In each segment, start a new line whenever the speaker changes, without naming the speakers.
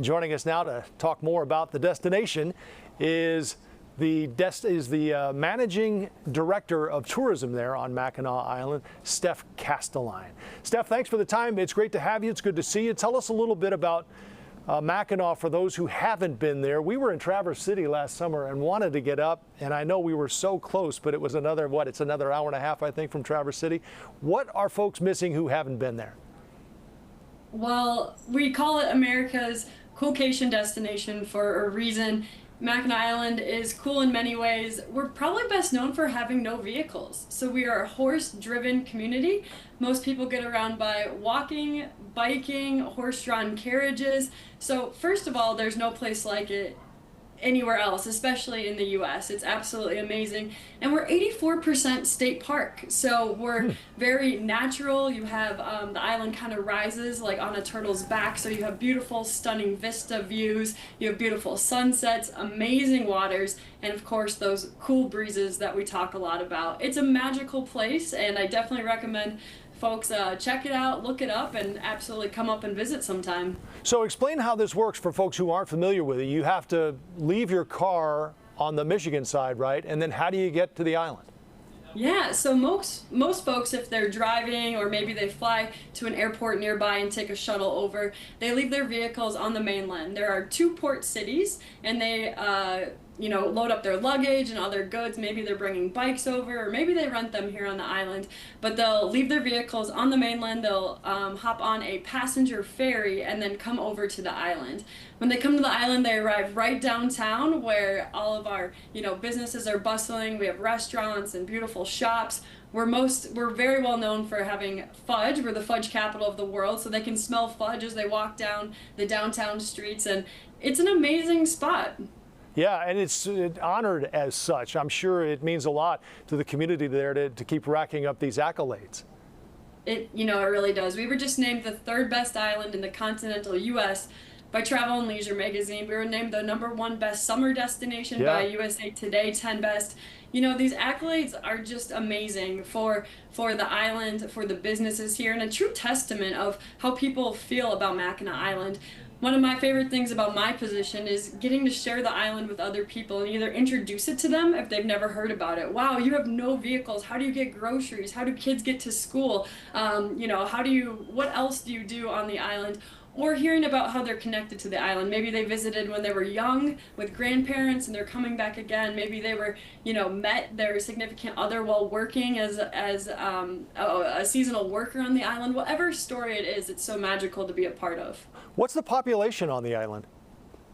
Joining us now to talk more about the destination is the managing director of tourism there on Mackinac Island, Steph Castelein. Steph, thanks for the time. It's great to have you. It's good to see you. Tell us a little bit about Mackinac for those who haven't been there. We were in Traverse City last summer and wanted to get up, and I know we were so close, but it was another, it's another hour and a half, I think, from Traverse City. What are folks missing who haven't been there?
Well, we call it America's Coolcation destination for a reason. Mackinac Island is cool in many ways. We're probably best known for having no vehicles. So we are a horse-driven community. Most people get around by walking, biking, horse-drawn carriages. So first of all, there's no place like it anywhere else, especially in the US. It's absolutely amazing. And we're 84% state park. So we're very natural. You have the island kind of rises like on a turtle's back. So you have beautiful, stunning vista views. You have beautiful sunsets, amazing waters, and of course those cool breezes that we talk a lot about. It's a magical place, and I definitely recommend folks check it out, look it up, and absolutely come up and visit sometime.
So explain how this works for folks who aren't familiar with it. You have to leave your car on the Michigan side, right? And then how do you get to the island?
Yeah, so most folks, if they're driving or maybe they fly to an airport nearby and take a shuttle over, they leave their vehicles on the mainland. There are 2 port cities, and they load up their luggage and other goods. Maybe they're bringing bikes over, or maybe they rent them here on the island. But they'll leave their vehicles on the mainland. They'll hop on a passenger ferry and then come over to the island. When they come to the island, they arrive right downtown, where all of our businesses are bustling. We have restaurants and beautiful shops. We're very well known for having fudge. We're the fudge capital of the world, so they can smell fudge as they walk down the downtown streets, and it's an amazing spot.
Yeah, and it's honored as such. I'm sure it means a lot to the community there to keep racking up these accolades.
It really does. We were just named the 3rd best island in the continental U.S. by Travel and Leisure magazine. We were named the #1 best summer destination by USA Today 10 Best. These accolades are just amazing for the island, for the businesses here, and a true testament of how people feel about Mackinac Island. One of my favorite things about my position is getting to share the island with other people and either introduce it to them if they've never heard about it. Wow, you have no vehicles. How do you get groceries? How do kids get to school? What else do you do on the island? Or hearing about how they're connected to the island. Maybe they visited when they were young with grandparents and they're coming back again. Maybe they were, met their significant other while working as a seasonal worker on the island. Whatever story it is, it's so magical to be a part of.
What's the population on the island?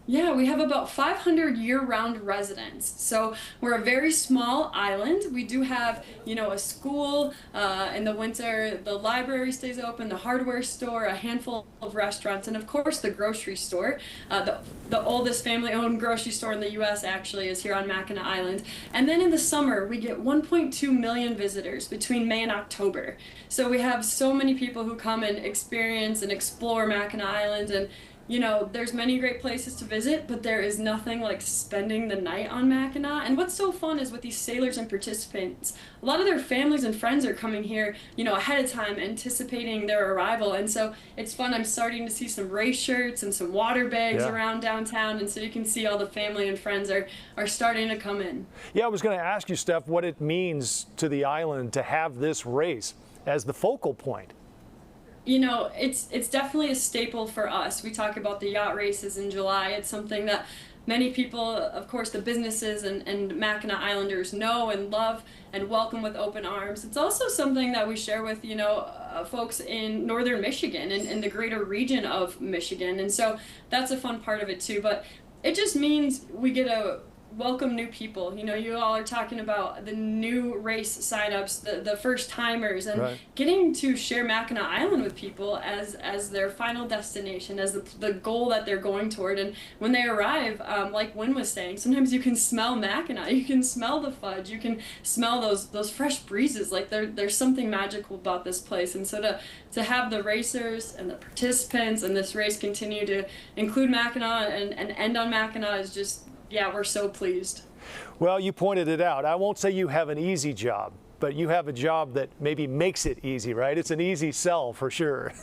Yeah, we have about 500 year-round residents. So we're a very small island. We do have, a school. In the winter, the library stays open, the hardware store, a handful of restaurants, and of course the grocery store. The oldest family-owned grocery store in the U.S. actually is here on Mackinac Island. And then in the summer, we get 1.2 million visitors between May and October. So we have so many people who come and experience and explore Mackinac Island, and there's many great places to visit, but there is nothing like spending the night on Mackinac. And what's so fun is with these sailors and participants, a lot of their families and friends are coming here, ahead of time, anticipating their arrival. And so it's fun. I'm starting to see some race shirts and some water bags around downtown. And so you can see all the family and friends are starting to come in.
Yeah, I was going to ask you, Steph, what it means to the island to have this race as the focal point.
It's definitely a staple for us. We talk about the yacht races in July. It's something that many people, of course, the businesses and Mackinac Islanders know and love and welcome with open arms. It's also something that we share with, folks in northern Michigan and the greater region of Michigan. And so that's a fun part of it too. But it just means we get to welcome new people. You all are talking about the new race signups, the first timers, and getting to share Mackinac Island with people as their final destination, as the goal that they're going toward. And when they arrive, like Wynn was saying, sometimes you can smell Mackinac, you can smell the fudge, you can smell those fresh breezes. Like there's something magical about this place. And so to have the racers and the participants and this race continue to include Mackinac and end on Mackinac is just, yeah, we're so pleased.
Well, you pointed it out. I won't say you have an easy job, but you have a job that maybe makes it easy, right? It's an easy sell for sure.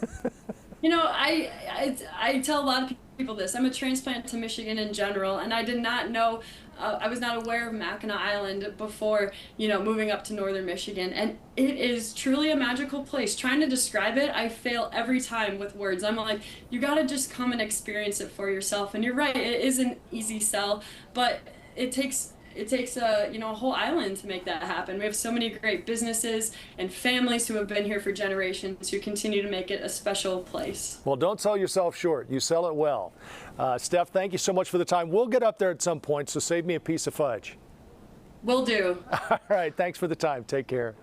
I tell a lot of people this. I'm a transplant to Michigan in general, and I did not know, I was not aware of Mackinac Island before, moving up to northern Michigan. And it is truly a magical place. Trying to describe it, I fail every time with words. I'm like, you gotta just come and experience it for yourself. And you're right, it is an easy sell, but it takes a whole island to make that happen. We have so many great businesses and families who have been here for generations who continue to make it a special place.
Well, don't sell yourself short. You sell it well. Steph, thank you so much for the time. We'll get up there at some point, so save me a piece of fudge.
Will do.
All right, thanks for the time. Take care.